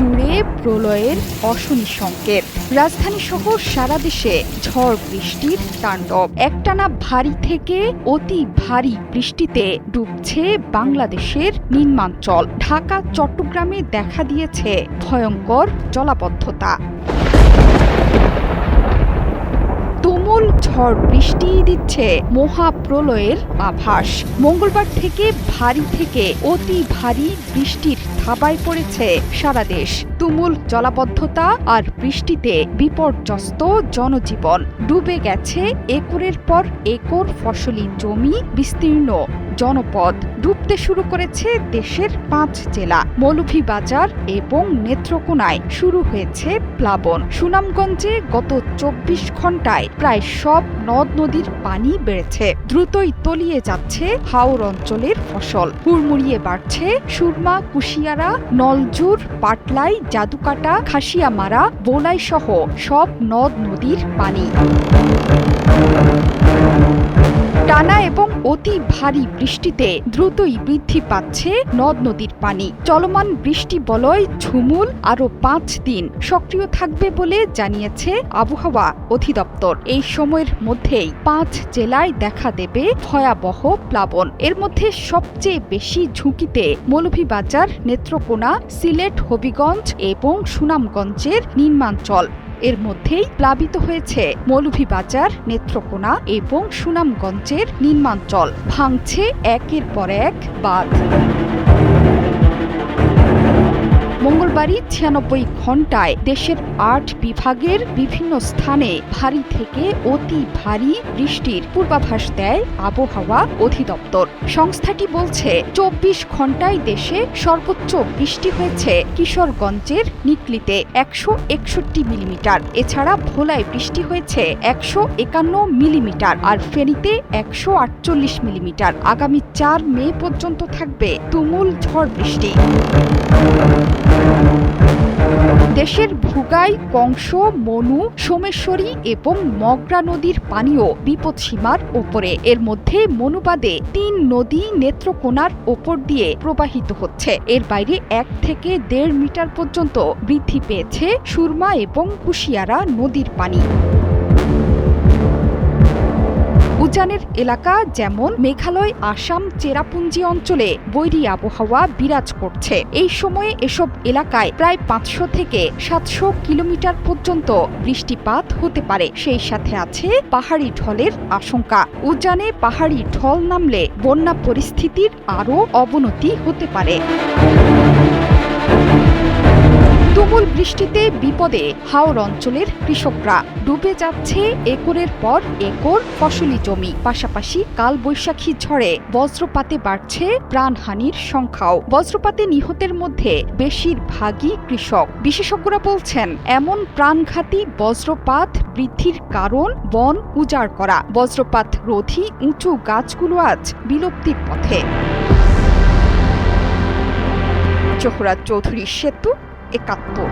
জুড়ে প্রলয়ের অশনি সংকেত। রাজধানী সহ সারা দেশে ঝড় বৃষ্টির তাণ্ডব। একটানা ভারী থেকে অতি ভারী বৃষ্টিতে ডুবছে বাংলাদেশের নিম্নাঞ্চল। ঢাকা, চট্টগ্রামে দেখা দিয়েছে ভয়ঙ্কর জলাবদ্ধতা। তুমুল ঝড় বৃষ্টি দিচ্ছে মহাপ্রলয়ের আভাস। মঙ্গলবার থেকে ভারী থেকে অতি ভারী বৃষ্টির থাবায় পড়েছে সারা দেশ। তুমুল জলাবদ্ধতা আর বৃষ্টিতে বিপর্যস্ত জনজীবন। ডুবে গেছে একরের পর একর ফসলি জমি, বিস্তীর্ণ জনপদ। ডুবতে শুরু করেছে দেশের 5 জেলা। মৌলভীবাজার এবং নেত্রকোনায় শুরু হয়েছে প্লাবন। সুনামগঞ্জে গত 24 ঘন্টায় প্রায় সব নদ নদীর পানি বেড়েছে। দ্রুতই তলিয়ে যাচ্ছে হাওর অঞ্চলের ফসল। হুড়মুড়িয়ে বাড়ছে সুরমা, কুশিয়ারা, নলজুর, পাটলাই, জাদুকাটা, খাসিয়ামারা, বোলাই সহ সব নদ নদীর পানি। টানা এবং অতি ভারী বৃষ্টিতে দ্রুতই বৃদ্ধি পাচ্ছে নদ নদীর পানি। চলমান বৃষ্টি বলয় ঝুমুল আরও 5 দিন সক্রিয় থাকবে বলে জানিয়েছে আবহাওয়া অধিদপ্তর। এই সময়ের মধ্যেই 5 জেলায় দেখা দেবে ভয়াবহ প্লাবন। এর মধ্যে সবচেয়ে বেশি ঝুঁকিতে মৌলভীবাজার, নেত্রকোনা, সিলেট, হবিগঞ্জ এবং সুনামগঞ্জের নিম্নাঞ্চল। এর মধ্যেই প্লাবিত হয়েছে মৌলভীবাজার, নেত্রকোনা এবং সুনামগঞ্জের নিম্নাঞ্চল। ভাঙছে একের পর এক বাঁধ। মঙ্গলবারই 96 ঘন্টায় দেশের 8 বিভাগের বিভিন্ন স্থানে ভারী থেকে অতি ভারী বৃষ্টির পূর্বাভাস দেয় আবহাওয়া অধিদপ্তর। সংস্থাটি বলছে 24 ঘন্টায় দেশে সর্বোচ্চ বৃষ্টি হয়েছে কিশোরগঞ্জের নিকলিতে 161 মিলিমিটার। এছাড়া ভোলায় বৃষ্টি হয়েছে 151 মিলিমিটার আর ফেনীতে 148 মিলিমিটার। আগামী 4 মে পর্যন্ত থাকবে তুমুল ঝড় বৃষ্টি। দেশের ভুগাই, কংস, মনু, সোমেশ্বরী এবং মগরা নদীর পানিও বিপদসীমার ওপরে। এর মধ্যে মনু বাদে 3 নদী নেত্রকোনার ওপর দিয়ে প্রবাহিত হচ্ছে। এর বাইরে 1 থেকে 1.5 মিটার পর্যন্ত বৃদ্ধি পেয়েছে সুরমা এবং কুশিয়ারা নদীর পানি। উজানের এলাকা যেমন মেঘালয়, আসাম, চেরাপুঞ্জি অঞ্চলে বৈরী আবহাওয়া বিরাজ করছে। এই সময়ে এসব এলাকায় প্রায় 500 থেকে 700 কিলোমিটার পর্যন্ত বৃষ্টিপাত হতে পারে। সেই সাথে আছে পাহাড়ি ঢলের আশঙ্কা। উজানে পাহাড়ি ঢল নামলে বন্যা পরিস্থিতির আরও অবনতি হতে পারে। তুমুল বৃষ্টিতে বিপদে হাওর অঞ্চলের কৃষকরা। ডুবে যাচ্ছে একরের পর একর ফসলি জমি। পাশাপাশি কালবৈশাখী ঝড়ে বজ্রপাতে বাড়ছে প্রাণহানির সংখ্যাও। বজ্রপাতে নিহতের মধ্যে বেশিরভাগই কৃষক। বিশেষজ্ঞরা বলছেন, এমন প্রাণঘাতী বজ্রপাত বৃদ্ধির কারণ বন উজাড় করা। বজ্রপাত রোধী উঁচু গাছগুলো আজ বিলুপ্তির পথে। জোহরা চৌধুরী সেতু, 71।